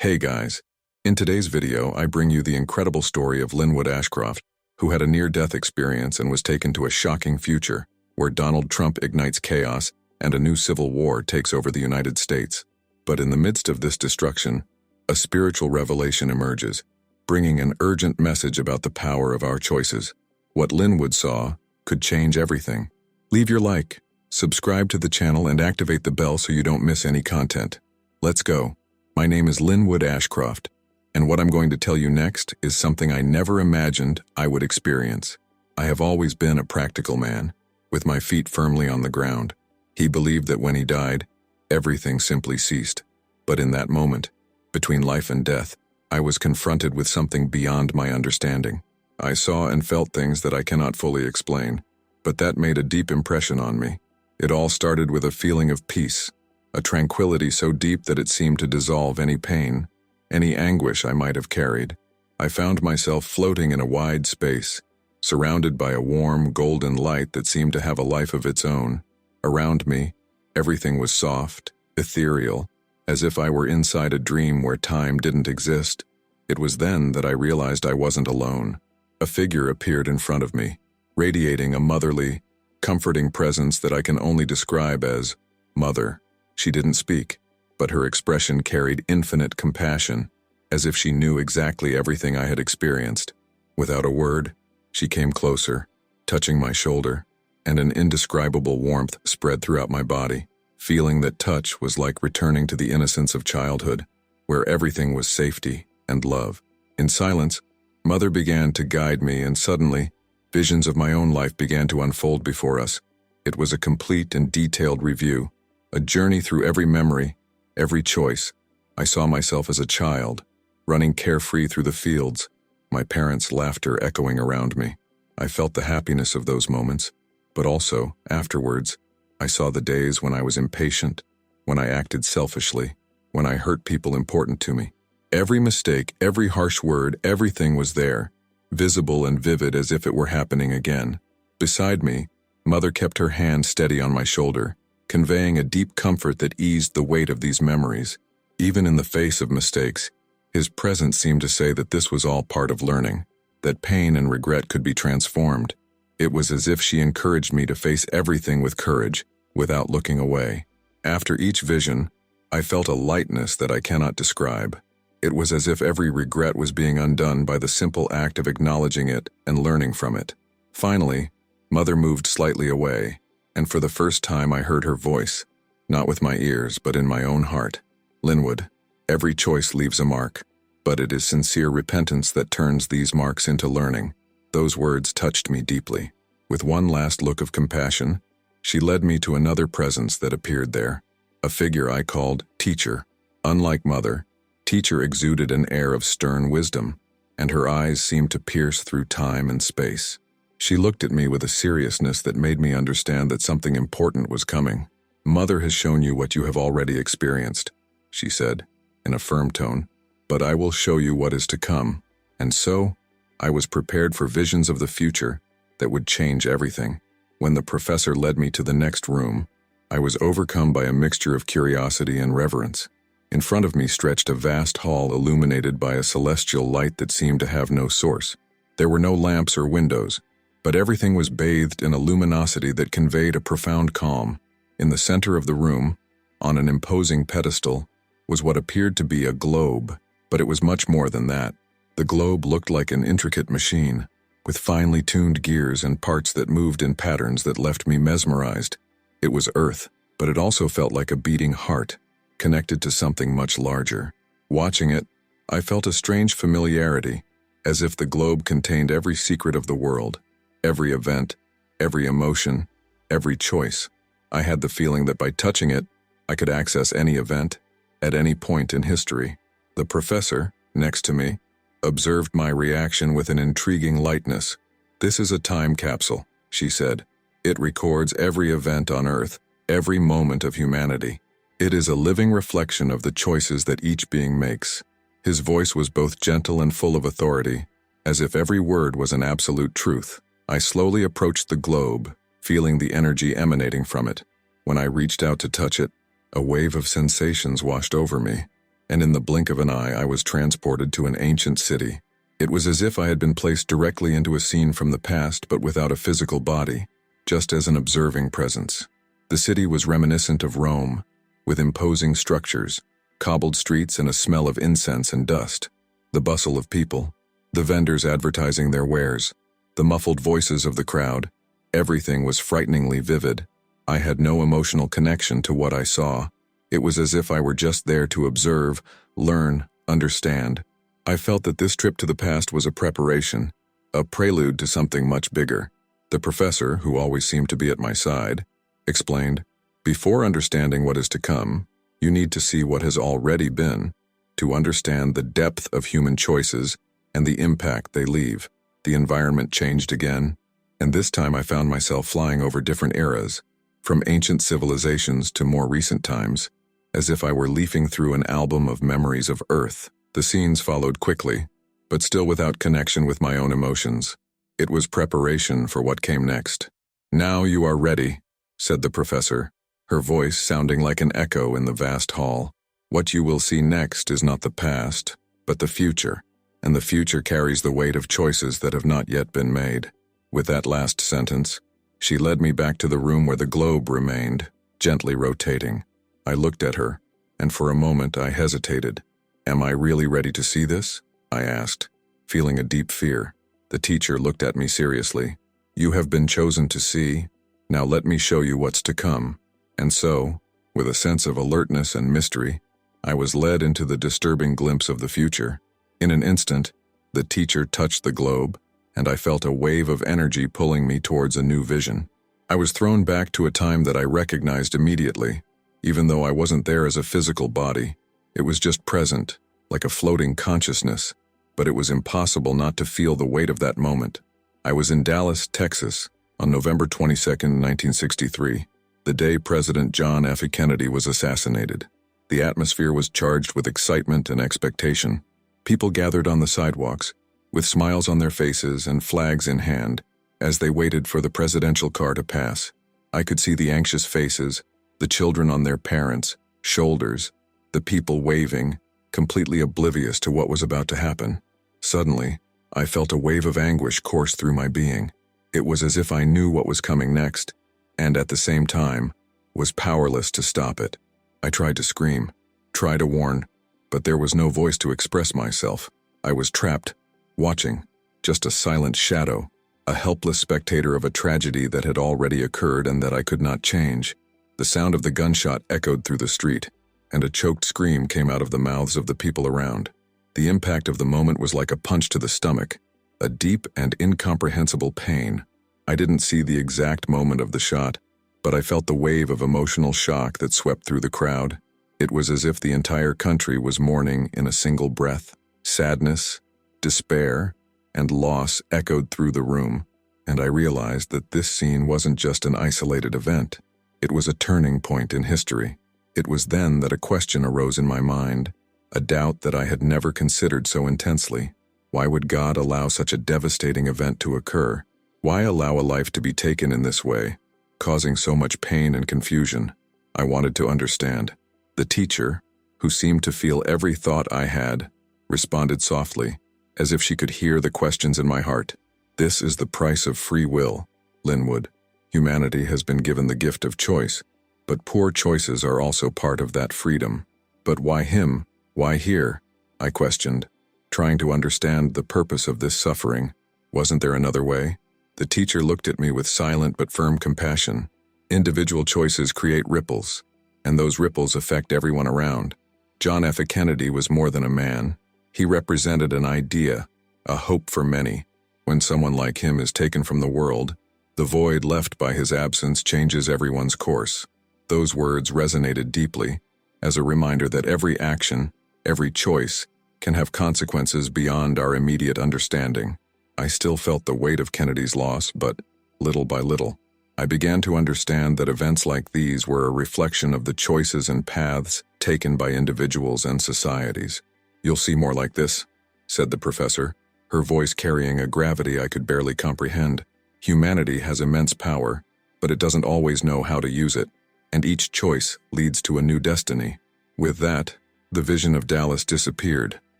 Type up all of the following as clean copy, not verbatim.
Hey guys, in today's video I bring you the incredible story of Linwood Ashcroft, who had a near-death experience and was taken to a shocking future, where Donald Trump ignites chaos and a new civil war takes over the United States. But in the midst of this destruction, a spiritual revelation emerges, bringing an urgent message about the power of our choices. What Linwood saw could change everything. Leave your like, subscribe to the channel and activate the bell so you don't miss any content. Let's go. My name is Linwood Ashcroft, and what I'm going to tell you next is something I never imagined I would experience. I have always been a practical man, with my feet firmly on the ground. He believed that when he died, everything simply ceased. But in that moment, between life and death, I was confronted with something beyond my understanding. I saw and felt things that I cannot fully explain, but that made a deep impression on me. It all started with a feeling of peace, a tranquility so deep that it seemed to dissolve any pain, any anguish I might have carried. I found myself floating in a wide space, surrounded by a warm, golden light that seemed to have a life of its own. Around me, everything was soft, ethereal, as if I were inside a dream where time didn't exist. It was then that I realized I wasn't alone. A figure appeared in front of me, radiating a motherly, comforting presence that I can only describe as Mother. She didn't speak, but her expression carried infinite compassion, as if she knew exactly everything I had experienced. Without a word, she came closer, touching my shoulder, and an indescribable warmth spread throughout my body. Feeling that touch was like returning to the innocence of childhood, where everything was safety and love. In silence, Mother began to guide me, and suddenly, visions of my own life began to unfold before us. It was a complete and detailed review, a journey through every memory, every choice. I saw myself as a child, running carefree through the fields, my parents' laughter echoing around me. I felt the happiness of those moments, but also, afterwards, I saw the days when I was impatient, when I acted selfishly, when I hurt people important to me. Every mistake, every harsh word, everything was there, visible and vivid as if it were happening again. Beside me, Mother kept her hand steady on my shoulder, conveying a deep comfort that eased the weight of these memories. Even in the face of mistakes, his presence seemed to say that this was all part of learning, that pain and regret could be transformed. It was as if she encouraged me to face everything with courage, without looking away. After each vision, I felt a lightness that I cannot describe. It was as if every regret was being undone by the simple act of acknowledging it and learning from it. Finally, Mother moved slightly away, and for the first time I heard her voice, not with my ears but in my own heart. Linwood, every choice leaves a mark, but it is sincere repentance that turns these marks into learning. Those words touched me deeply. With one last look of compassion, she led me to another presence that appeared there, a figure I called Teacher. Unlike Mother, Teacher exuded an air of stern wisdom, and her eyes seemed to pierce through time and space. She looked at me with a seriousness that made me understand that something important was coming. Mother has shown you what you have already experienced, she said, in a firm tone, but I will show you what is to come. And so, I was prepared for visions of the future that would change everything. When the professor led me to the next room, I was overcome by a mixture of curiosity and reverence. In front of me stretched a vast hall illuminated by a celestial light that seemed to have no source. There were no lamps or windows, but everything was bathed in a luminosity that conveyed a profound calm. In the center of the room, on an imposing pedestal, was what appeared to be a globe, but it was much more than that. The globe looked like an intricate machine, with finely tuned gears and parts that moved in patterns that left me mesmerized. It was Earth, but it also felt like a beating heart, connected to something much larger. Watching it, I felt a strange familiarity, as if the globe contained every secret of the world. Every event, every emotion, every choice. I had the feeling that by touching it, I could access any event, at any point in history. The professor, next to me, observed my reaction with an intriguing lightness. "This is a time capsule," she said. "It records every event on Earth, every moment of humanity. It is a living reflection of the choices that each being makes." His voice was both gentle and full of authority, as if every word was an absolute truth. I slowly approached the globe, feeling the energy emanating from it. When I reached out to touch it, a wave of sensations washed over me. and in the blink of an eye I was transported to an ancient city. It was as if I had been placed directly into a scene from the past but without a physical body, just as an observing presence. The city was reminiscent of Rome, with imposing structures, cobbled streets and a smell of incense and dust. The bustle of people, the vendors advertising their wares, the muffled voices of the crowd, everything was frighteningly vivid. I had no emotional connection to what I saw. It was as if I were just there to observe, learn, understand. I felt that this trip to the past was a preparation, a prelude to something much bigger. The professor, who always seemed to be at my side, explained, "Before understanding what is to come, you need to see what has already been, to understand the depth of human choices and the impact they leave." The environment changed again, and this time I found myself flying over different eras, from ancient civilizations to more recent times, as if I were leafing through an album of memories of Earth. The scenes followed quickly, but still without connection with my own emotions. It was preparation for what came next. "Now you are ready," said the professor, her voice sounding like an echo in the vast hall. "What you will see next is not the past, but the future, and the future carries the weight of choices that have not yet been made." With that last sentence, she led me back to the room where the globe remained, gently rotating. I looked at her, and for a moment I hesitated. "Am I really ready to see this?" I asked, feeling a deep fear. The teacher looked at me seriously. "You have been chosen to see. Now let me show you what's to come." And so, with a sense of alertness and mystery, I was led into the disturbing glimpse of the future. In an instant, the teacher touched the globe, and I felt a wave of energy pulling me towards a new vision. I was thrown back to a time that I recognized immediately, even though I wasn't there as a physical body. It was just present, like a floating consciousness, but it was impossible not to feel the weight of that moment. I was in Dallas, Texas, on November 22, 1963, the day President John F. Kennedy was assassinated. The atmosphere was charged with excitement and expectation. People gathered on the sidewalks, with smiles on their faces and flags in hand, as they waited for the presidential car to pass. I could see the anxious faces, the children on their parents' shoulders, the people waving, completely oblivious to what was about to happen. Suddenly, I felt a wave of anguish course through my being. It was as if I knew what was coming next, and at the same time, was powerless to stop it. I tried to scream, tried to warn, but there was no voice to express myself. I was trapped, watching, just a silent shadow, a helpless spectator of a tragedy that had already occurred and that I could not change. The sound of the gunshot echoed through the street, and a choked scream came out of the mouths of the people around. The impact of the moment was like a punch to the stomach, a deep and incomprehensible pain. I didn't see the exact moment of the shot, but I felt the wave of emotional shock that swept through the crowd. It was as if the entire country was mourning in a single breath. Sadness, despair, and loss echoed through the room, and I realized that this scene wasn't just an isolated event. It was a turning point in history. It was then that a question arose in my mind, a doubt that I had never considered so intensely. Why would God allow such a devastating event to occur? Why allow a life to be taken in this way, causing so much pain and confusion? I wanted to understand. The teacher, who seemed to feel every thought I had, responded softly, as if she could hear the questions in my heart. "This is the price of free will, Linwood. Humanity has been given the gift of choice, but poor choices are also part of that freedom." "But why him? Why here?" I questioned, trying to understand the purpose of this suffering. Wasn't there another way? The teacher looked at me with silent but firm compassion. "Individual choices create ripples, and those ripples affect everyone around. John F. Kennedy was more than a man. He represented an idea, a hope for many. When someone like him is taken from the world, the void left by his absence changes everyone's course." Those words resonated deeply, as a reminder that every action, every choice, can have consequences beyond our immediate understanding. I still felt the weight of Kennedy's loss, but little by little, I began to understand that events like these were a reflection of the choices and paths taken by individuals and societies. "You'll see more like this," said the professor, her voice carrying a gravity I could barely comprehend. "Humanity has immense power, but it doesn't always know how to use it, and each choice leads to a new destiny." With that, The vision of Dallas disappeared,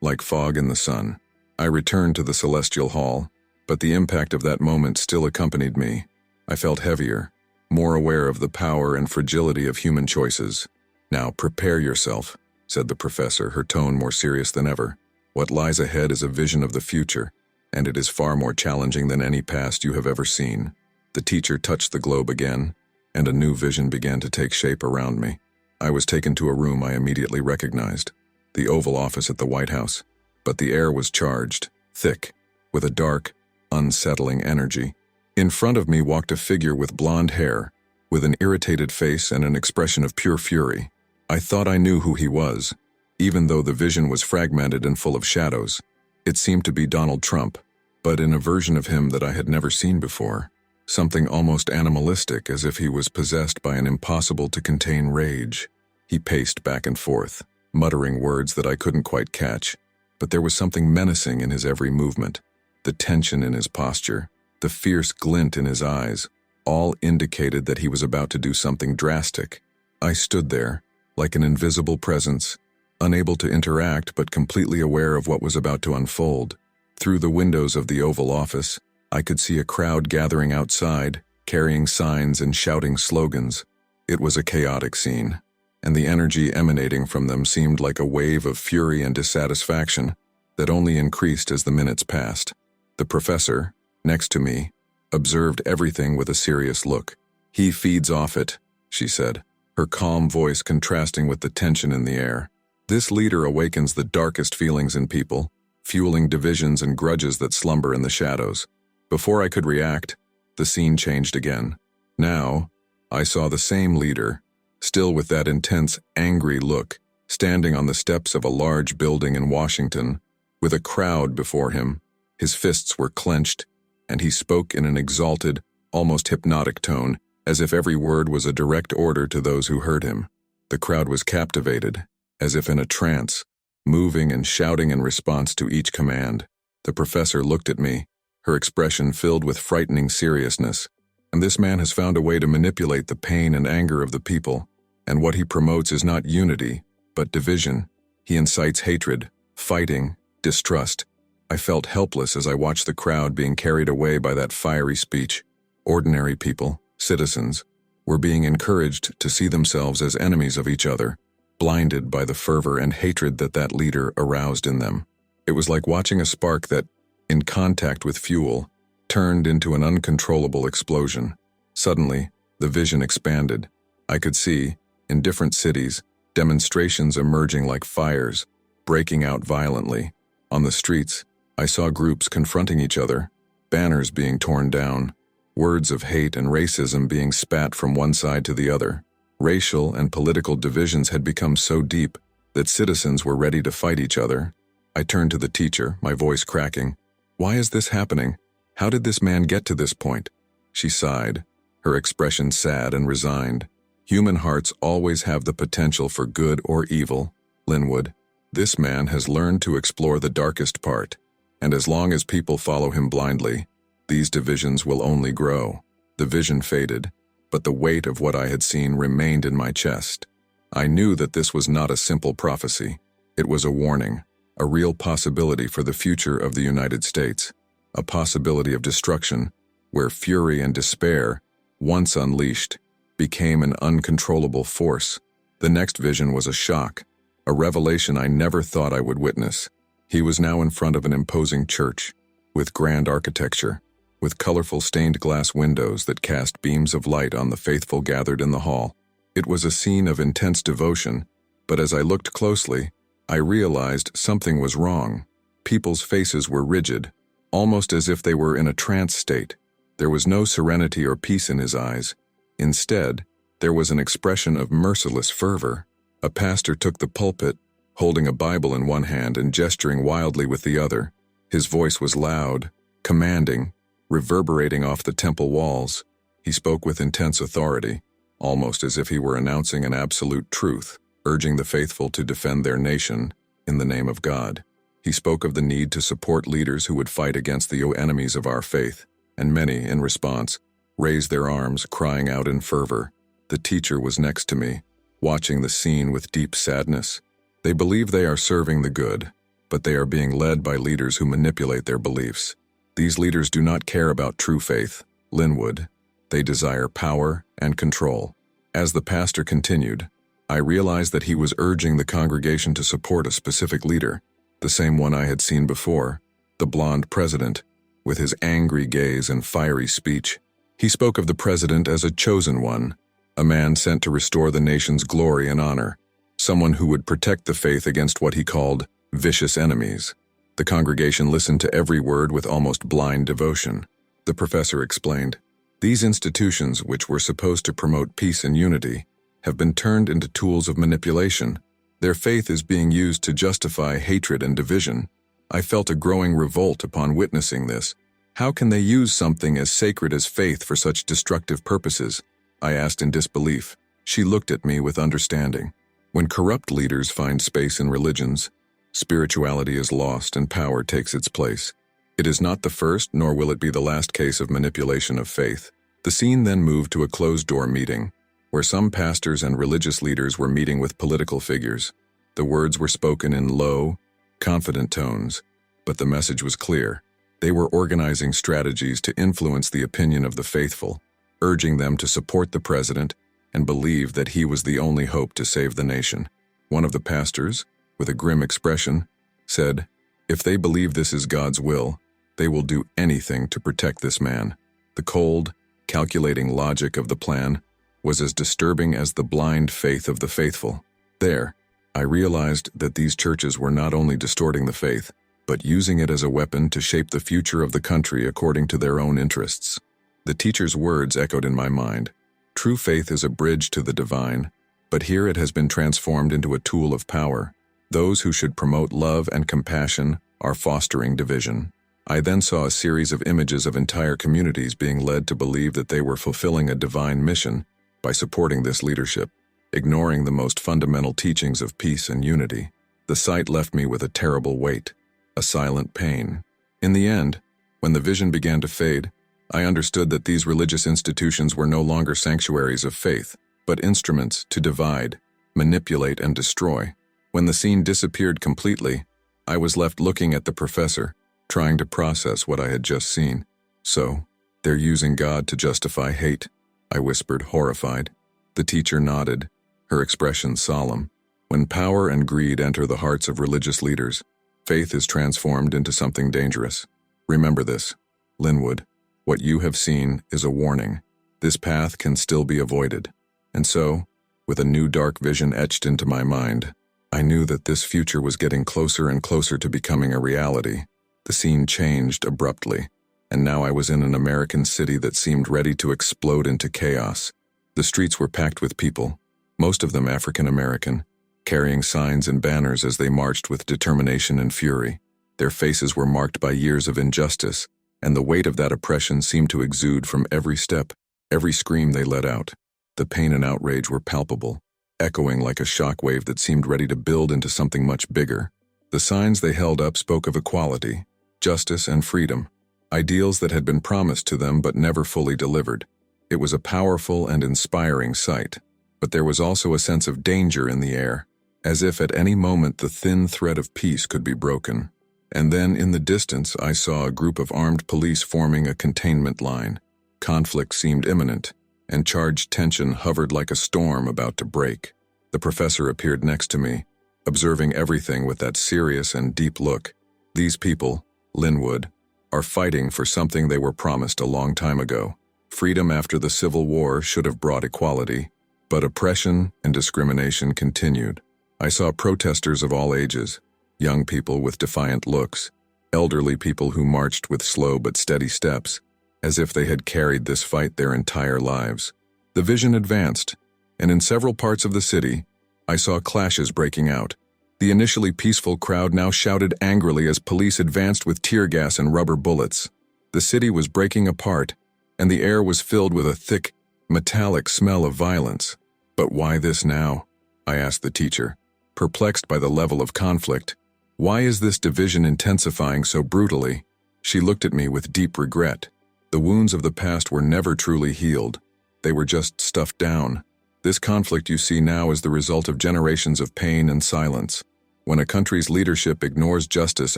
like fog in the sun. I returned to the celestial hall, but the impact of that moment still accompanied me. I felt heavier, more aware of the power and fragility of human choices. "Now prepare yourself," said the professor, her tone more serious than ever. "What lies ahead is a vision of the future, and it is far more challenging than any past you have ever seen." The teacher touched the globe again, and a new vision began to take shape around me. I was taken to a room I immediately recognized, the Oval Office at the White House, but the air was charged, thick, with a dark, unsettling energy. In front of me walked a figure with blonde hair, with an irritated face and an expression of pure fury. I thought I knew who he was, even though the vision was fragmented and full of shadows. It seemed to be Donald Trump, but in a version of him that I had never seen before. Something almost animalistic, as if he was possessed by an impossible-to-contain rage. He paced back and forth, muttering words that I couldn't quite catch, but there was something menacing in his every movement. The tension in his posture, the fierce glint in his eyes, all indicated that he was about to do something drastic. I stood there, like an invisible presence, unable to interact but completely aware of what was about to unfold. Through the windows of the Oval Office, I could see a crowd gathering outside, carrying signs and shouting slogans. It was a chaotic scene, and the energy emanating from them seemed like a wave of fury and dissatisfaction that only increased as the minutes passed. The professor, next to me, observed everything with a serious look. "He feeds off it," she said, her calm voice contrasting with the tension in the air. "This leader awakens the darkest feelings in people, fueling divisions and grudges that slumber in the shadows." Before I could react, the scene changed again. Now, I saw the same leader, still with that intense, angry look, standing on the steps of a large building in Washington, with a crowd before him. His fists were clenched, and he spoke in an exalted, almost hypnotic tone, as if every word was a direct order to those who heard him. The crowd was captivated, as if in a trance, moving and shouting in response to each command. The professor looked at me, her expression filled with frightening seriousness. "And this man has found a way to manipulate the pain and anger of the people, and what he promotes is not unity, but division. He incites hatred, fighting, distrust." I felt helpless as I watched the crowd being carried away by that fiery speech. Ordinary people, citizens, were being encouraged to see themselves as enemies of each other, blinded by the fervor and hatred that leader aroused in them. It was like watching a spark that, in contact with fuel, turned into an uncontrollable explosion. Suddenly, the vision expanded. I could see, in different cities, demonstrations emerging like fires, breaking out violently. On the streets, I saw groups confronting each other, banners being torn down, words of hate and racism being spat from one side to the other. Racial and political divisions had become so deep that citizens were ready to fight each other. I turned to the teacher, my voice cracking. "Why is this happening? How did this man get to this point?" She sighed, her expression sad and resigned. "Human hearts always have the potential for good or evil, Linwood. This man has learned to explore the darkest part, and as long as people follow him blindly, these divisions will only grow." The vision faded, but the weight of what I had seen remained in my chest. I knew that this was not a simple prophecy. It was a warning, a real possibility for the future of the United States, a possibility of destruction, where fury and despair, once unleashed, became an uncontrollable force. The next vision was a shock, a revelation I never thought I would witness. He was now in front of an imposing church, with grand architecture, with colorful stained glass windows that cast beams of light on the faithful gathered in the hall. It was a scene of intense devotion, but as I looked closely, I realized something was wrong. People's faces were rigid, almost as if they were in a trance state. There was no serenity or peace in his eyes. Instead, there was an expression of merciless fervor. A pastor took the pulpit, holding a Bible in one hand and gesturing wildly with the other. His voice was loud, commanding, reverberating off the temple walls. He spoke with intense authority, almost as if he were announcing an absolute truth, urging the faithful to defend their nation in the name of God. He spoke of the need to support leaders who would fight against the enemies of our faith, and many, in response, raised their arms, crying out in fervor. The teacher was next to me, watching the scene with deep sadness. They believe they are serving the good, but they are being led by leaders who manipulate their beliefs. These leaders do not care about true faith, Linwood. They desire power and control. As the pastor continued, I realized that he was urging the congregation to support a specific leader, the same one I had seen before, the blonde president, with his angry gaze and fiery speech. He spoke of the president as a chosen one, a man sent to restore the nation's glory and honor, someone who would protect the faith against what he called vicious enemies. The congregation listened to every word with almost blind devotion. The professor explained, "These institutions, which were supposed to promote peace and unity, have been turned into tools of manipulation. Their faith is being used to justify hatred and division. I felt a growing revolt upon witnessing this. How can they use something as sacred as faith for such destructive purposes?" I asked in disbelief. She looked at me with understanding. When corrupt leaders find space in religions, spirituality is lost and power takes its place. It is not the first, nor will it be the last case of manipulation of faith. The scene then moved to a closed-door meeting, where some pastors and religious leaders were meeting with political figures. The words were spoken in low, confident tones, but the message was clear. They were organizing strategies to influence the opinion of the faithful, urging them to support the president and believe that he was the only hope to save the nation. One of the pastors, with a grim expression, said, "If they believe this is God's will, they will do anything to protect this man." The cold, calculating logic of the plan was as disturbing as the blind faith of the faithful. There, I realized that these churches were not only distorting the faith, but using it as a weapon to shape the future of the country according to their own interests. The teacher's words echoed in my mind. True faith is a bridge to the divine, but here it has been transformed into a tool of power. Those who should promote love and compassion are fostering division. I then saw a series of images of entire communities being led to believe that they were fulfilling a divine mission by supporting this leadership, ignoring the most fundamental teachings of peace and unity. The sight left me with a terrible weight, a silent pain. In the end, when the vision began to fade, I understood that these religious institutions were no longer sanctuaries of faith, but instruments to divide, manipulate, and destroy. When the scene disappeared completely, I was left looking at the professor, trying to process what I had just seen. "So, they're using God to justify hate," I whispered, horrified. The teacher nodded, her expression solemn. When power and greed enter the hearts of religious leaders, faith is transformed into something dangerous. Remember this, Linwood. What you have seen is a warning. This path can still be avoided. And so, with a new dark vision etched into my mind, I knew that this future was getting closer and closer to becoming a reality. The scene changed abruptly, and now I was in an American city that seemed ready to explode into chaos. The streets were packed with people, most of them African American, carrying signs and banners as they marched with determination and fury. Their faces were marked by years of injustice, and the weight of that oppression seemed to exude from every step, every scream they let out. The pain and outrage were palpable, echoing like a shockwave that seemed ready to build into something much bigger. The signs they held up spoke of equality, justice, and freedom, ideals that had been promised to them but never fully delivered. It was a powerful and inspiring sight, but there was also a sense of danger in the air, as if at any moment the thin thread of peace could be broken. And then in the distance I saw a group of armed police forming a containment line. Conflict seemed imminent, and charged tension hovered like a storm about to break. The professor appeared next to me, observing everything with that serious and deep look. These people, Linwood, are fighting for something they were promised a long time ago. Freedom after the Civil War should have brought equality, but oppression and discrimination continued. I saw protesters of all ages, young people with defiant looks, elderly people who marched with slow but steady steps, as if they had carried this fight their entire lives. The vision advanced, and in several parts of the city, I saw clashes breaking out. The initially peaceful crowd now shouted angrily as police advanced with tear gas and rubber bullets. The city was breaking apart, and the air was filled with a thick, metallic smell of violence. But why this now? I asked the teacher, perplexed by the level of conflict. Why is this division intensifying so brutally? She looked at me with deep regret. The wounds of the past were never truly healed. They were just stuffed down. This conflict you see now is the result of generations of pain and silence. When a country's leadership ignores justice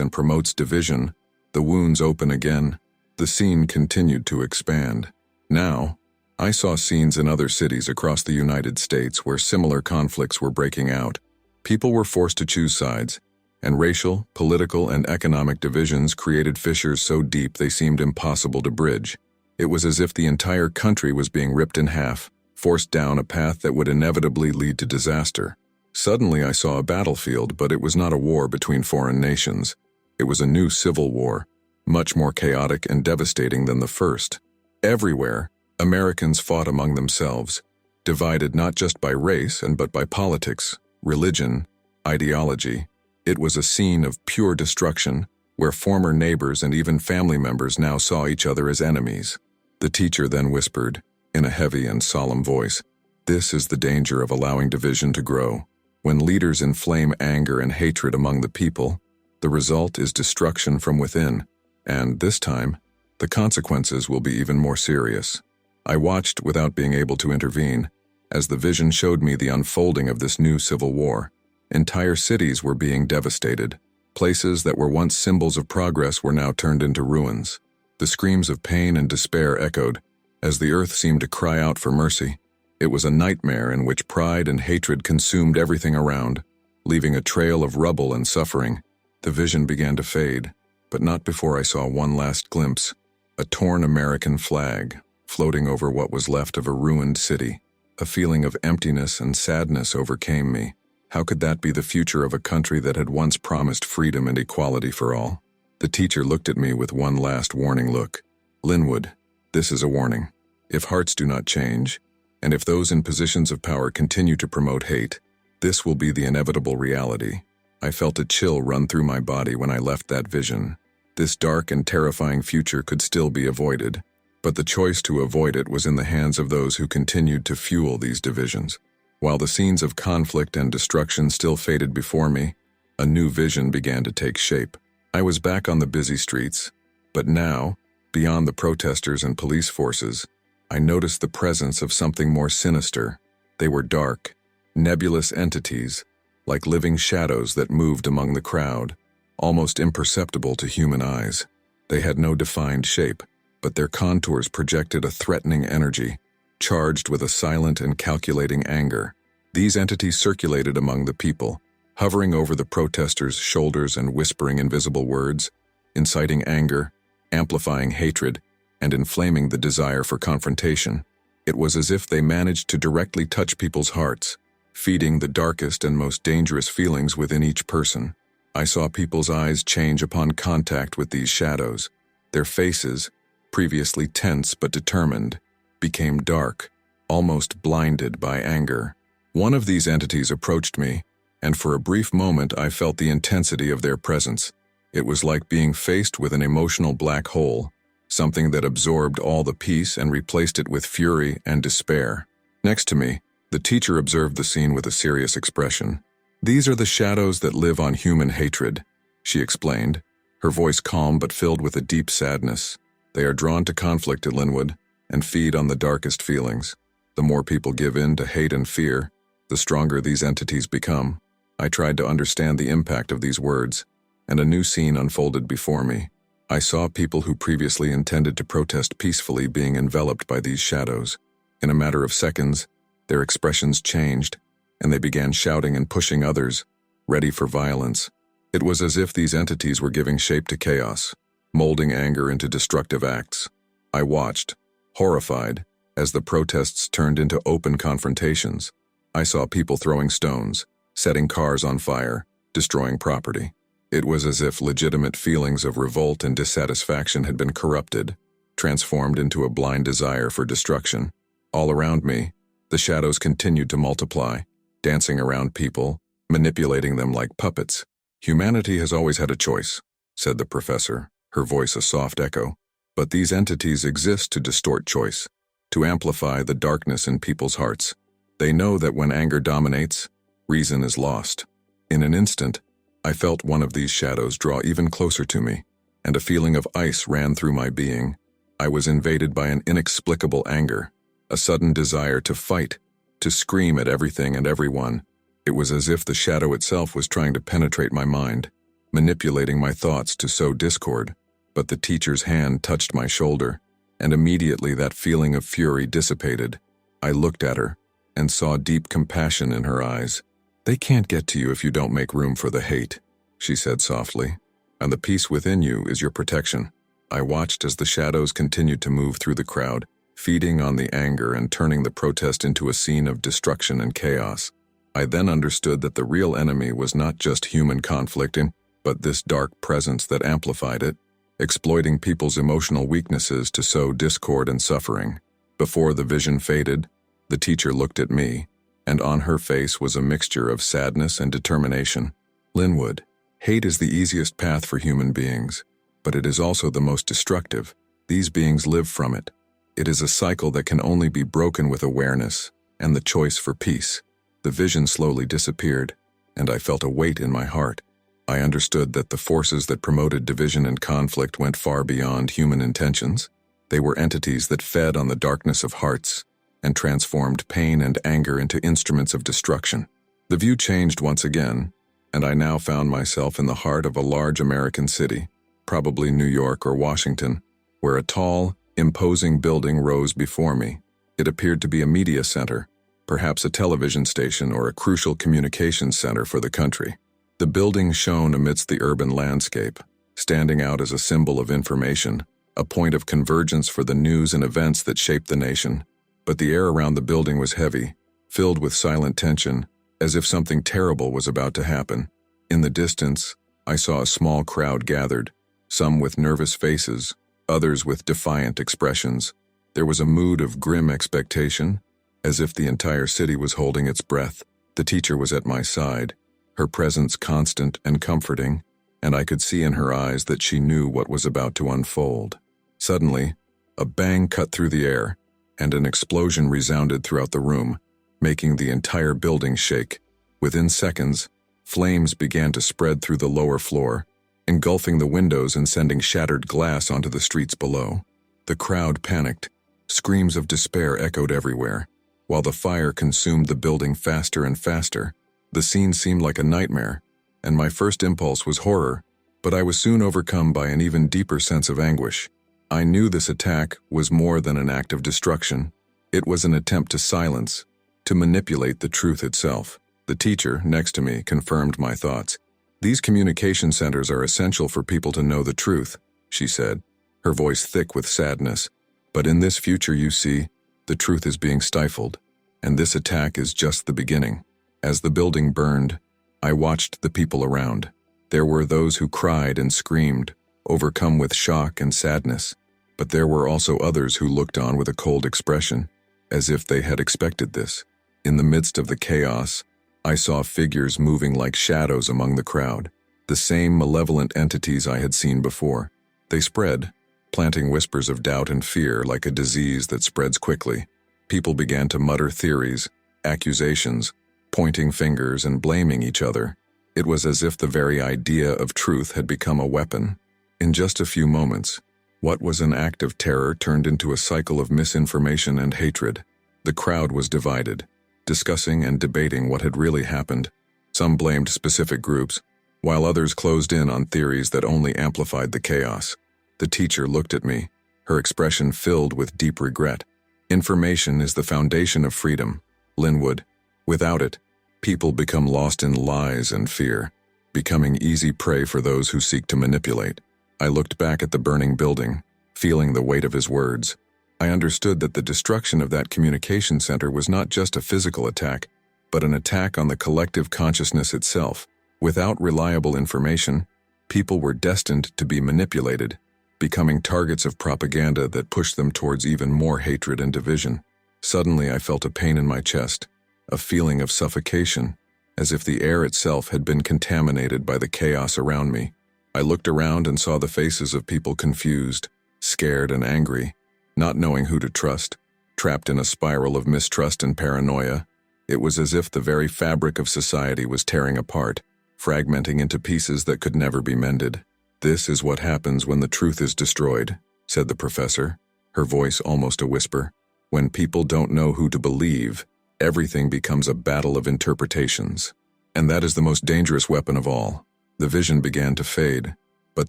and promotes division, the wounds open again. The scene continued to expand. Now, I saw scenes in other cities across the United States where similar conflicts were breaking out. People were forced to choose sides, and racial, political, and economic divisions created fissures so deep they seemed impossible to bridge. It was as if the entire country was being ripped in half, forced down a path that would inevitably lead to disaster. Suddenly I saw a battlefield, but it was not a war between foreign nations. It was a new civil war, much more chaotic and devastating than the first. Everywhere, Americans fought among themselves, divided not just by race but by politics, religion, ideology. It was a scene of pure destruction, where former neighbors and even family members now saw each other as enemies. The teacher then whispered, in a heavy and solemn voice, "This is the danger of allowing division to grow. When leaders inflame anger and hatred among the people, the result is destruction from within, and this time, the consequences will be even more serious." I watched without being able to intervene, as the vision showed me the unfolding of this new civil war. Entire cities were being devastated. Places that were once symbols of progress were now turned into ruins. The screams of pain and despair echoed, as the earth seemed to cry out for mercy. It was a nightmare in which pride and hatred consumed everything around, leaving a trail of rubble and suffering. The vision began to fade, but not before I saw one last glimpse, a torn American flag floating over what was left of a ruined city. A feeling of emptiness and sadness overcame me. How could that be the future of a country that had once promised freedom and equality for all? The teacher looked at me with one last warning look. "Linwood, this is a warning. If hearts do not change, and if those in positions of power continue to promote hate, this will be the inevitable reality." I felt a chill run through my body when I left that vision. This dark and terrifying future could still be avoided, but the choice to avoid it was in the hands of those who continued to fuel these divisions. While the scenes of conflict and destruction still faded before me, a new vision began to take shape. I was back on the busy streets, but now, beyond the protesters and police forces, I noticed the presence of something more sinister. They were dark, nebulous entities, like living shadows that moved among the crowd, almost imperceptible to human eyes. They had no defined shape, but their contours projected a threatening energy, charged with a silent and calculating anger. These entities circulated among the people, hovering over the protesters' shoulders and whispering invisible words, inciting anger, amplifying hatred, and inflaming the desire for confrontation. It was as if they managed to directly touch people's hearts, feeding the darkest and most dangerous feelings within each person. I saw people's eyes change upon contact with these shadows. Their faces, previously tense but determined, became dark, almost blinded by anger. One of these entities approached me, and for a brief moment I felt the intensity of their presence. It was like being faced with an emotional black hole, something that absorbed all the peace and replaced it with fury and despair. Next to me, the teacher observed the scene with a serious expression. "These are the shadows that live on human hatred," she explained, her voice calm but filled with a deep sadness. "They are drawn to conflict at Linwood and feed on the darkest feelings. The more people give in to hate and fear, the stronger these entities become." I tried to understand the impact of these words, and a new scene unfolded before me. I saw people who previously intended to protest peacefully being enveloped by these shadows. In a matter of seconds, their expressions changed, and they began shouting and pushing others, ready for violence. It was as if these entities were giving shape to chaos, molding anger into destructive acts. I watched, horrified, as the protests turned into open confrontations. I saw people throwing stones, setting cars on fire, destroying property. It was as if legitimate feelings of revolt and dissatisfaction had been corrupted, transformed into a blind desire for destruction. All around me, the shadows continued to multiply, dancing around people, manipulating them like puppets. "Humanity has always had a choice," said the professor, her voice a soft echo. "But these entities exist to distort choice, to amplify the darkness in people's hearts. They know that when anger dominates, reason is lost." In an instant, I felt one of these shadows draw even closer to me, and a feeling of ice ran through my being. I was invaded by an inexplicable anger, a sudden desire to fight, to scream at everything and everyone. It was as if the shadow itself was trying to penetrate my mind, manipulating my thoughts to sow discord. But the teacher's hand touched my shoulder, and immediately that feeling of fury dissipated. I looked at her and saw deep compassion in her eyes. "They can't get to you if you don't make room for the hate," she said softly, "and the peace within you is your protection." I watched as the shadows continued to move through the crowd, feeding on the anger and turning the protest into a scene of destruction and chaos. I then understood that the real enemy was not just human conflict, but this dark presence that amplified it, exploiting people's emotional weaknesses to sow discord and suffering. Before the vision faded, the teacher looked at me, and on her face was a mixture of sadness and determination. "Linwood, hate is the easiest path for human beings, but it is also the most destructive. These beings live from it. It is a cycle that can only be broken with awareness and the choice for peace." The vision slowly disappeared, and I felt a weight in my heart. I understood that the forces that promoted division and conflict went far beyond human intentions. They were entities that fed on the darkness of hearts and transformed pain and anger into instruments of destruction. The view changed once again, and I now found myself in the heart of a large American city, probably New York or Washington, where a tall, imposing building rose before me. It appeared to be a media center, perhaps a television station or a crucial communications center for the country. The building shone amidst the urban landscape, standing out as a symbol of information, a point of convergence for the news and events that shaped the nation. But the air around the building was heavy, filled with silent tension, as if something terrible was about to happen. In the distance, I saw a small crowd gathered, some with nervous faces, others with defiant expressions. There was a mood of grim expectation, as if the entire city was holding its breath. The teacher was at my side, her presence constant and comforting, and I could see in her eyes that she knew what was about to unfold. Suddenly, a bang cut through the air, and an explosion resounded throughout the room, making the entire building shake. Within seconds, flames began to spread through the lower floor, engulfing the windows and sending shattered glass onto the streets below. The crowd panicked. Screams of despair echoed everywhere, while the fire consumed the building faster and faster. The scene seemed like a nightmare, and my first impulse was horror, but I was soon overcome by an even deeper sense of anguish. I knew this attack was more than an act of destruction. It was an attempt to silence, to manipulate the truth itself. The teacher, next to me, confirmed my thoughts. "These communication centers are essential for people to know the truth," she said, her voice thick with sadness. "But in this future, you see, the truth is being stifled, and this attack is just the beginning." As the building burned, I watched the people around. There were those who cried and screamed, overcome with shock and sadness, but there were also others who looked on with a cold expression, as if they had expected this. In the midst of the chaos, I saw figures moving like shadows among the crowd, the same malevolent entities I had seen before. They spread, planting whispers of doubt and fear like a disease that spreads quickly. People began to mutter theories, accusations, pointing fingers and blaming each other. It was as if the very idea of truth had become a weapon. In just a few moments, what was an act of terror turned into a cycle of misinformation and hatred. The crowd was divided, discussing and debating what had really happened. Some blamed specific groups, while others closed in on theories that only amplified the chaos. The teacher looked at me, her expression filled with deep regret. "Information is the foundation of freedom, Linwood. Without it, people become lost in lies and fear, becoming easy prey for those who seek to manipulate." I looked back at the burning building, feeling the weight of his words. I understood that the destruction of that communication center was not just a physical attack, but an attack on the collective consciousness itself. Without reliable information, people were destined to be manipulated, becoming targets of propaganda that pushed them towards even more hatred and division. Suddenly I felt a pain in my chest, a feeling of suffocation, as if the air itself had been contaminated by the chaos around me. I looked around and saw the faces of people confused, scared and angry, not knowing who to trust, trapped in a spiral of mistrust and paranoia. It was as if the very fabric of society was tearing apart, fragmenting into pieces that could never be mended. "This is what happens when the truth is destroyed," said the professor, her voice almost a whisper. "When people don't know who to believe, everything becomes a battle of interpretations. And that is the most dangerous weapon of all. The vision began to fade, but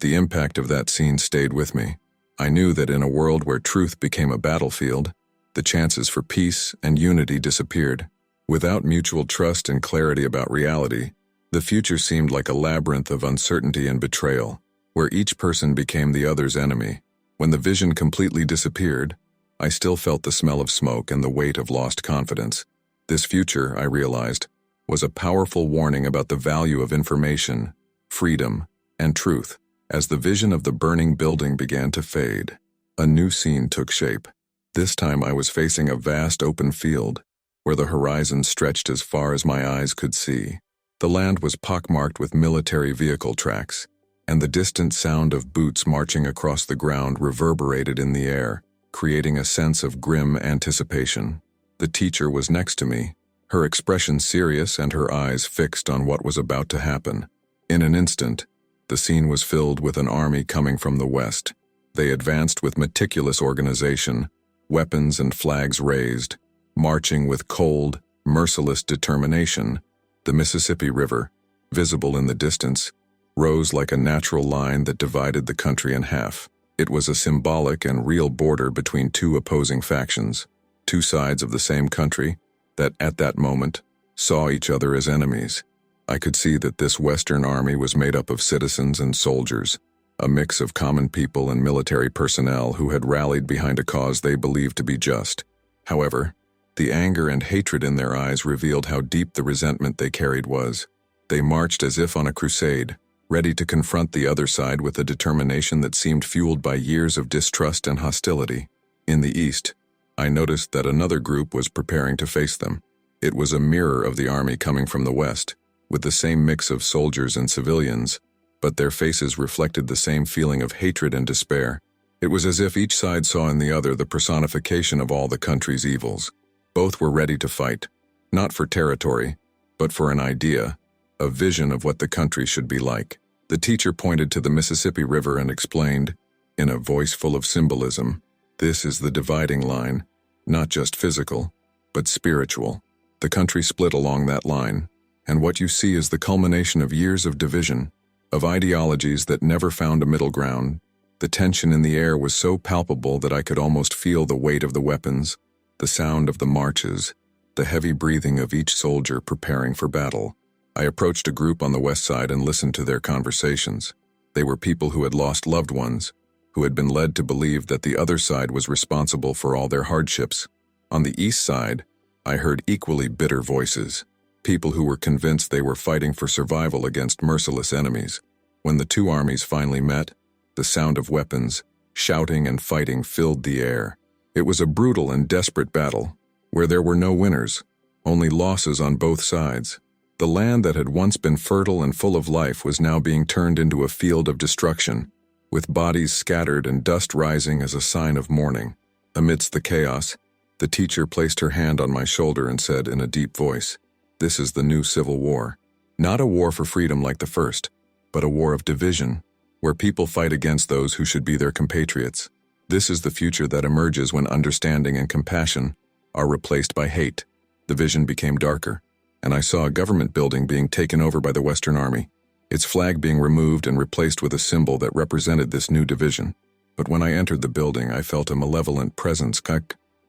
the impact of that scene stayed with me. I knew that in a world where truth became a battlefield, the chances for peace and unity disappeared. Without mutual trust and clarity about reality, the future seemed like a labyrinth of uncertainty and betrayal, where each person became the other's enemy. When the vision completely disappeared, I still felt the smell of smoke and the weight of lost confidence. This future, I realized, was a powerful warning about the value of information, freedom, and truth. As the vision of the burning building began to fade, a new scene took shape. This time I was facing a vast open field, where the horizon stretched as far as my eyes could see. The land was pockmarked with military vehicle tracks, and the distant sound of boots marching across the ground reverberated in the air, creating a sense of grim anticipation. The teacher was next to me, her expression serious and her eyes fixed on what was about to happen. In an instant, the scene was filled with an army coming from the west. They advanced with meticulous organization, weapons and flags raised, marching with cold, merciless determination. The Mississippi River, visible in the distance, rose like a natural line that divided the country in half. It was a symbolic and real border between two opposing factions, two sides of the same country that, at that moment, saw each other as enemies. I could see that this Western army was made up of citizens and soldiers, a mix of common people and military personnel who had rallied behind a cause they believed to be just. However, the anger and hatred in their eyes revealed how deep the resentment they carried was. They marched as if on a crusade, ready to confront the other side with a determination that seemed fueled by years of distrust and hostility. In the east, I noticed that another group was preparing to face them. It was a mirror of the army coming from the west, with the same mix of soldiers and civilians, but their faces reflected the same feeling of hatred and despair. It was as if each side saw in the other the personification of all the country's evils. Both were ready to fight, not for territory, but for an idea, a vision of what the country should be like. The teacher pointed to the Mississippi River and explained, in a voice full of symbolism, "This is the dividing line, not just physical, but spiritual. The country split along that line, and what you see is the culmination of years of division, of ideologies that never found a middle ground." The tension in the air was so palpable that I could almost feel the weight of the weapons, the sound of the marches, the heavy breathing of each soldier preparing for battle. I approached a group on the west side and listened to their conversations. They were people who had lost loved ones, who had been led to believe that the other side was responsible for all their hardships. On the east side, I heard equally bitter voices, people who were convinced they were fighting for survival against merciless enemies. When the two armies finally met, the sound of weapons, shouting and fighting filled the air. It was a brutal and desperate battle, where there were no winners, only losses on both sides. The land that had once been fertile and full of life was now being turned into a field of destruction, with bodies scattered and dust rising as a sign of mourning. Amidst the chaos, the teacher placed her hand on my shoulder and said in a deep voice, "This is the new civil war. Not a war for freedom like the first, but a war of division, where people fight against those who should be their compatriots. This is the future that emerges when understanding and compassion are replaced by hate." The vision became darker, and I saw a government building being taken over by the Western Army, its flag being removed and replaced with a symbol that represented this new division. But when I entered the building, I felt a malevolent presence,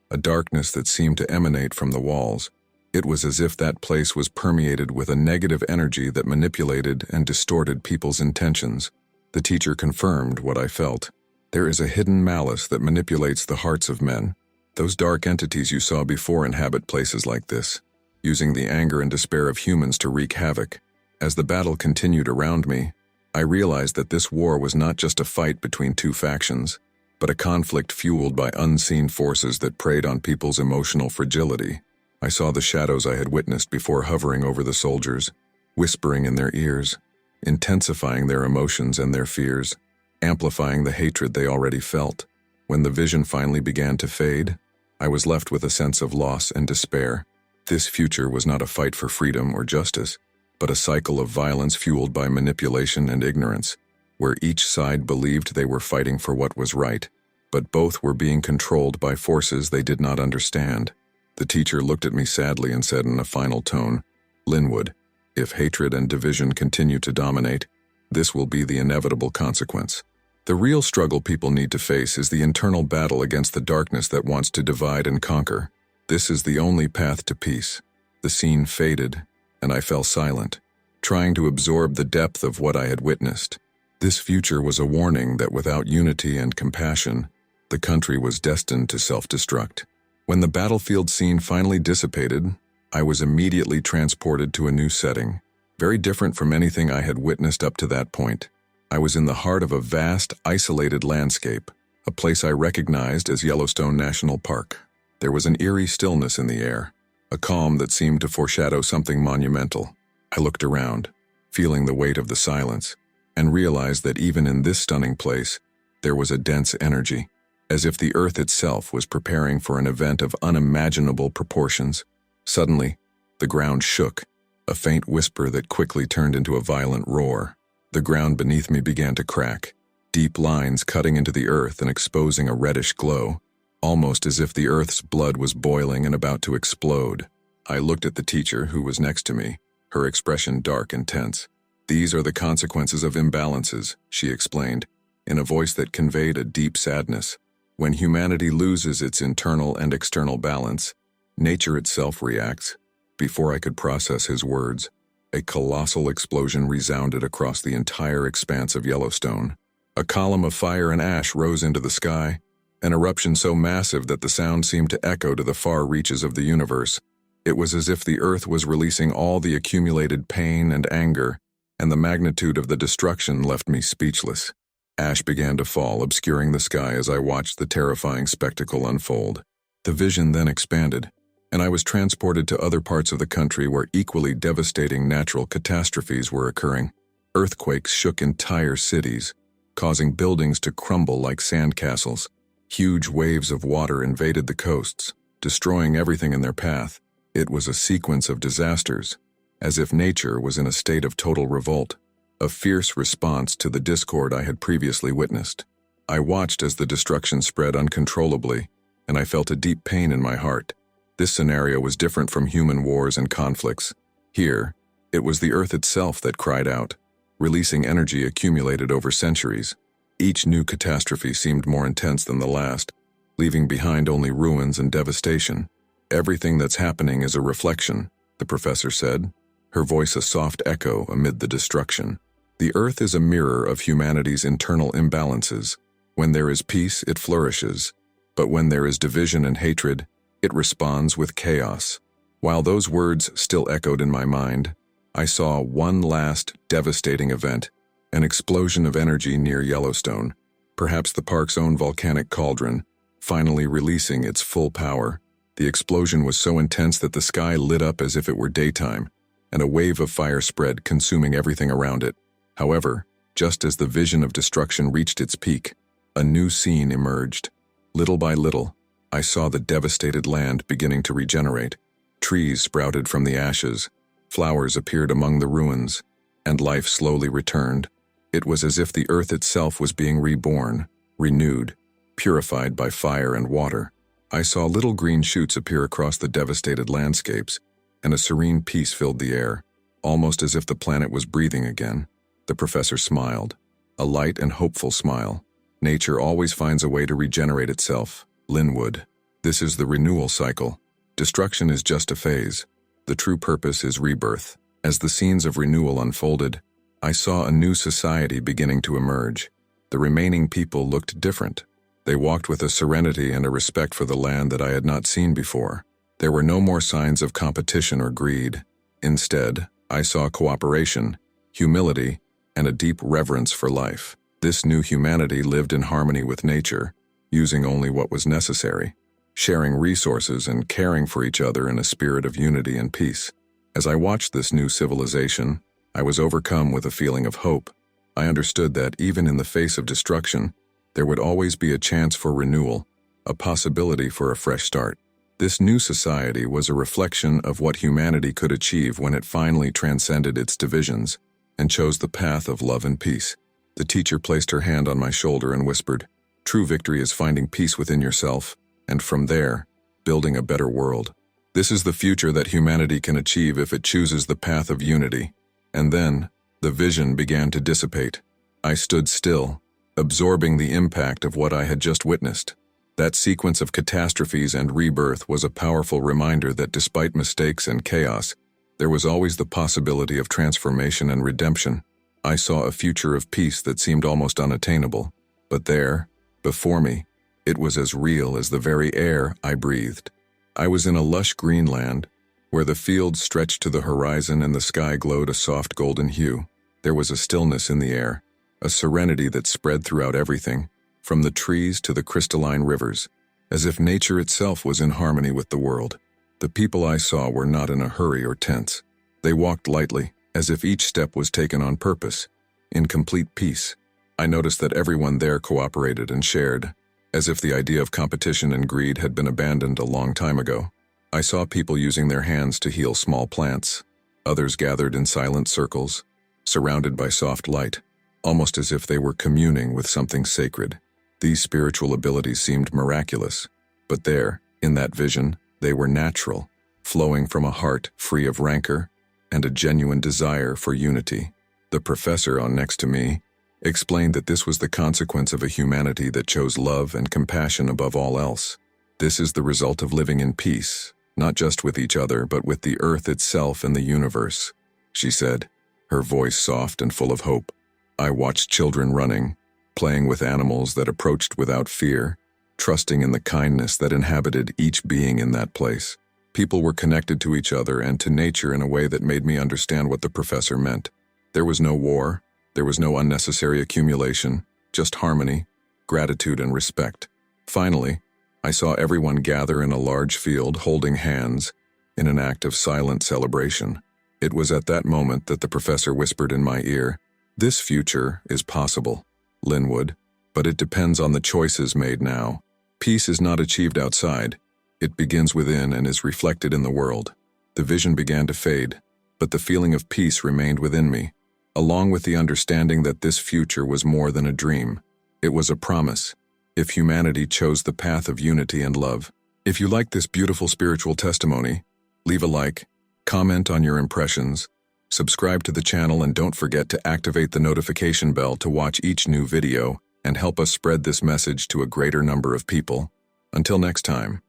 a darkness that seemed to emanate from the walls. It was as if that place was permeated with a negative energy that manipulated and distorted people's intentions. The teacher confirmed what I felt. There is a hidden malice that manipulates the hearts of men. Those dark entities you saw before inhabit places like this, using the anger and despair of humans to wreak havoc. As the battle continued around me, I realized that this war was not just a fight between two factions, but a conflict fueled by unseen forces that preyed on people's emotional fragility. I saw the shadows I had witnessed before hovering over the soldiers, whispering in their ears, intensifying their emotions and their fears, amplifying the hatred they already felt. When the vision finally began to fade, I was left with a sense of loss and despair. This future was not a fight for freedom or justice, but a cycle of violence fueled by manipulation and ignorance, where each side believed they were fighting for what was right, but both were being controlled by forces they did not understand. The teacher looked at me sadly and said in a final tone, "Linwood, if hatred and division continue to dominate, this will be the inevitable consequence. The real struggle people need to face is the internal battle against the darkness that wants to divide and conquer. This is the only path to peace." The scene faded, and I fell silent, trying to absorb the depth of what I had witnessed. This future was a warning that without unity and compassion, the country was destined to self-destruct. When the battlefield scene finally dissipated, I was immediately transported to a new setting, very different from anything I had witnessed up to that point. I was in the heart of a vast, isolated landscape, a place I recognized as Yellowstone National Park. There was an eerie stillness in the air, a calm that seemed to foreshadow something monumental. I looked around, feeling the weight of the silence, and realized that even in this stunning place, there was a dense energy, as if the earth itself was preparing for an event of unimaginable proportions. Suddenly, the ground shook, a faint whisper that quickly turned into a violent roar. The ground beneath me began to crack, deep lines cutting into the earth and exposing a reddish glow, almost as if the earth's blood was boiling and about to explode. I looked at the teacher who was next to me, her expression dark and tense. "These are the consequences of imbalances," she explained, in a voice that conveyed a deep sadness. "When humanity loses its internal and external balance, nature itself reacts." Before I could process his words, a colossal explosion resounded across the entire expanse of Yellowstone. A column of fire and ash rose into the sky, an eruption so massive that the sound seemed to echo to the far reaches of the universe. It was as if the earth was releasing all the accumulated pain and anger, and the magnitude of the destruction left me speechless. Ash began to fall, obscuring the sky as I watched the terrifying spectacle unfold. The vision then expanded, and I was transported to other parts of the country where equally devastating natural catastrophes were occurring. Earthquakes shook entire cities, causing buildings to crumble like sandcastles. Huge waves of water invaded the coasts, destroying everything in their path. It was a sequence of disasters, as if nature was in a state of total revolt, a fierce response to the discord I had previously witnessed. I watched as the destruction spread uncontrollably, and I felt a deep pain in my heart. This scenario was different from human wars and conflicts. Here, it was the earth itself that cried out, releasing energy accumulated over centuries. Each new catastrophe seemed more intense than the last, leaving behind only ruins and devastation. "Everything that's happening is a reflection," the professor said, her voice a soft echo amid the destruction. "The earth is a mirror of humanity's internal imbalances. When there is peace, it flourishes, but when there is division and hatred, it responds with chaos." While those words still echoed in my mind, I saw one last devastating event, an explosion of energy near Yellowstone, perhaps the park's own volcanic cauldron, finally releasing its full power. The explosion was so intense that the sky lit up as if it were daytime, and a wave of fire spread, consuming everything around it. However, just as the vision of destruction reached its peak, a new scene emerged. Little by little, I saw the devastated land beginning to regenerate. Trees sprouted from the ashes, flowers appeared among the ruins, and life slowly returned. It was as if the earth itself was being reborn, renewed, purified by fire and water. I saw little green shoots appear across the devastated landscapes, and a serene peace filled the air, almost as if the planet was breathing again. The professor smiled, a light and hopeful smile. "Nature always finds a way to regenerate itself, Linwood. This is the renewal cycle. Destruction is just a phase. The true purpose is rebirth." As the scenes of renewal unfolded, I saw a new society beginning to emerge. The remaining people looked different. They walked with a serenity and a respect for the land that I had not seen before. There were no more signs of competition or greed. Instead, I saw cooperation, humility, and a deep reverence for life. This new humanity lived in harmony with nature, using only what was necessary, sharing resources and caring for each other in a spirit of unity and peace. As I watched this new civilization, I was overcome with a feeling of hope. I understood that even in the face of destruction, there would always be a chance for renewal, a possibility for a fresh start. This new society was a reflection of what humanity could achieve when it finally transcended its divisions and chose the path of love and peace. The teacher placed her hand on my shoulder and whispered, "True victory is finding peace within yourself, and from there, building a better world." This is the future that humanity can achieve if it chooses the path of unity. And then, the vision began to dissipate. I stood still, absorbing the impact of what I had just witnessed. That sequence of catastrophes and rebirth was a powerful reminder that despite mistakes and chaos, there was always the possibility of transformation and redemption. I saw a future of peace that seemed almost unattainable. But there, before me, it was as real as the very air I breathed. I was in a lush green land, where the fields stretched to the horizon and the sky glowed a soft golden hue. There was a stillness in the air, a serenity that spread throughout everything, from the trees to the crystalline rivers, as if nature itself was in harmony with the world. The people I saw were not in a hurry or tense. They walked lightly, as if each step was taken on purpose, in complete peace. I noticed that everyone there cooperated and shared, as if the idea of competition and greed had been abandoned a long time ago. I saw people using their hands to heal small plants. Others gathered in silent circles, surrounded by soft light, almost as if they were communing with something sacred. These spiritual abilities seemed miraculous, but there, in that vision, they were natural, flowing from a heart free of rancor and a genuine desire for unity. The professor next to me explained that this was the consequence of a humanity that chose love and compassion above all else. This is the result of living in peace, not just with each other, but with the earth itself and the universe, she said, her voice soft and full of hope. I watched children running, playing with animals that approached without fear, trusting in the kindness that inhabited each being in that place. People were connected to each other and to nature in a way that made me understand what the professor meant. There was no war, there was no unnecessary accumulation, just harmony, gratitude, and respect. Finally, I saw everyone gather in a large field holding hands in an act of silent celebration. It was at that moment that the professor whispered in my ear, "This future is possible, Linwood, but it depends on the choices made now. Peace is not achieved outside. It begins within and is reflected in the world." The vision began to fade, but the feeling of peace remained within me, along with the understanding that this future was more than a dream. It was a promise, if humanity chose the path of unity and love. If you like this beautiful spiritual testimony, leave a like, comment on your impressions, subscribe to the channel, and don't forget to activate the notification bell to watch each new video and help us spread this message to a greater number of people. Until next time.